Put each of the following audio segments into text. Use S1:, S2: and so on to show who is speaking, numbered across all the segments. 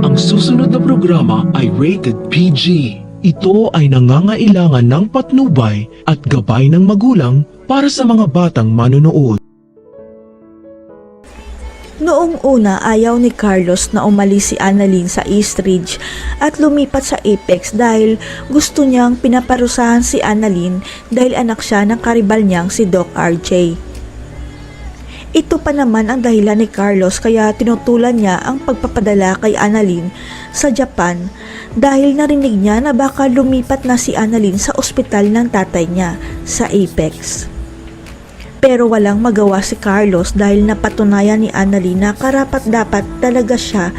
S1: Ang susunod na programa ay rated PG. Ito ay nangangailangan ng patnubay at gabay ng magulang para sa mga batang manonood.
S2: Noong una, ayaw ni Carlos na umalis si Annalyn sa Eastridge at lumipat sa Apex dahil gusto niyang pinaparusahan si Annalyn dahil anak siya ng karibal niyang si Doc RJ. Ito pa naman ang dahilan ni Carlos kaya tinutulan niya ang pagpapadala kay Annalyn sa Japan dahil narinig niya na baka lumipat na si Annalyn sa ospital ng tatay niya sa Apex. Pero walang magawa si Carlos dahil napatunayan ni Annalyn na karapat-dapat talaga siya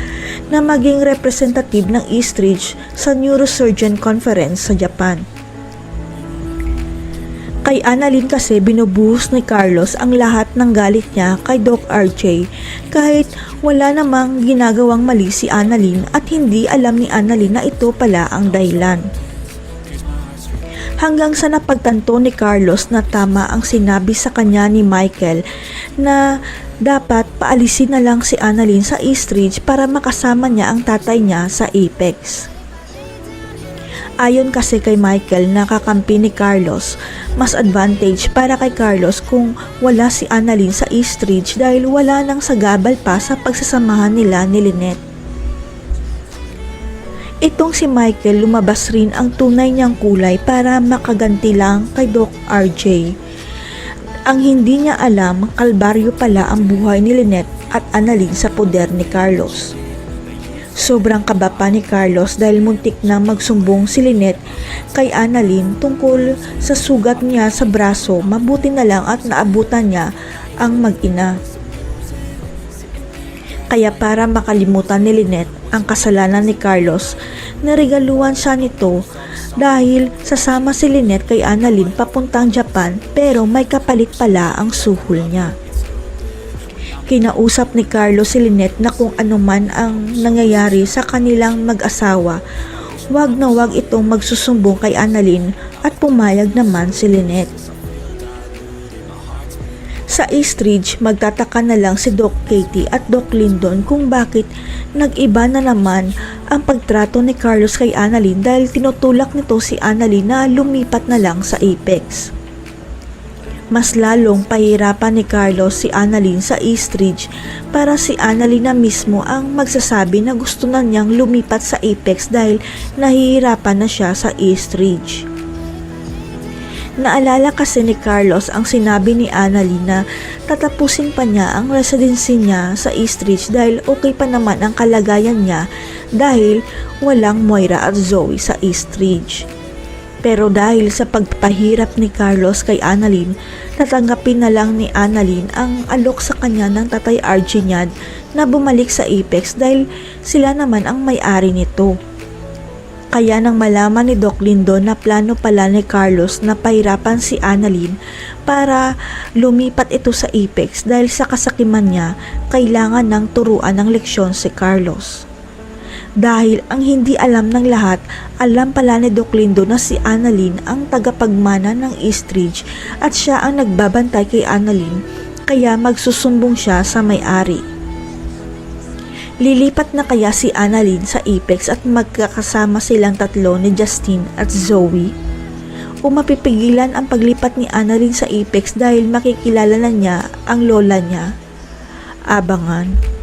S2: na maging representative ng Eastridge sa Neurosurgeon Conference sa Japan. Kay Annalyn kasi binubuhos ni Carlos ang lahat ng galit niya kay Doc RJ kahit wala namang ginagawang mali si Annalyn at hindi alam ni Annalyn na ito pala ang dahilan. Hanggang sa napagtanto ni Carlos na tama ang sinabi sa kanya ni Michael na dapat paalisin na lang si Annalyn sa Eastridge para makasama niya ang tatay niya sa Apex. Ayon kasi kay Michael na kakampi ni Carlos, mas advantage para kay Carlos kung wala si Annalyn sa Eastridge dahil wala nang sagabal pa sa pagsasamahan nila ni Lynette. Itong si Michael lumabas rin ang tunay niyang kulay para makaganti lang kay Doc RJ. Ang hindi niya alam, kalbaryo pala ang buhay ni Lynette at Annalyn sa poder ni Carlos. Sobrang kaba pa ni Carlos dahil muntik na magsumbong si Lynette kay Annalyn tungkol sa sugat niya sa braso, mabuti na lang at naabutan niya ang mag-ina. Kaya para makalimutan ni Lynette ang kasalanan ni Carlos, naregaluhan siya nito dahil sasama si Lynette kay Annalyn papuntang Japan pero may kapalit pala ang suhol niya. Kinausap ni Carlos si Lynette na kung ano man ang nangyayari sa kanilang mag-asawa, wag na wag itong magsusumbong kay Annalyn at pumayag naman si Lynette. Sa Eastridge, magtataka na lang si Doc Katie at Doc Lyndon kung bakit nag-iba na naman ang pagtrato ni Carlos kay Annalyn dahil tinutulak nito si Annalyn na lumipat na lang sa Apex. Mas lalong pahirapan ni Carlos si Annalyn sa Eastridge para si Annalyn na mismo ang magsasabi na gusto na niyang lumipat sa Apex dahil nahihirapan na siya sa Eastridge. Naalala kasi ni Carlos ang sinabi ni Annalyn na tatapusin pa niya ang residency niya sa Eastridge dahil okay pa naman ang kalagayan niya dahil walang Moira at Zoe sa Eastridge. Pero dahil sa pagpahirap ni Carlos kay Annalyn, tatanggapin na lang ni Annalyn ang alok sa kanya ng tatay RJ niya na bumalik sa Apex dahil sila naman ang may-ari nito. Kaya nang malaman ni Doc Lyndon na plano pala ni Carlos na pahirapan si Annalyn para lumipat ito sa Apex dahil sa kasakiman niya, kailangan ng turuan ng leksyon si Carlos. Dahil ang hindi alam ng lahat, alam pala ni Doc Lyndon na si Annalyn ang tagapagmana ng Eastridge at siya ang nagbabantay kay Annalyn, kaya magsusumbong siya sa may-ari. Lilipat na kaya si Annalyn sa Apex at magkakasama silang tatlo ni Justine at Zoe? O mapipigilan ang paglipat ni Annalyn sa Apex dahil makikilala na niya ang lola niya? Abangan.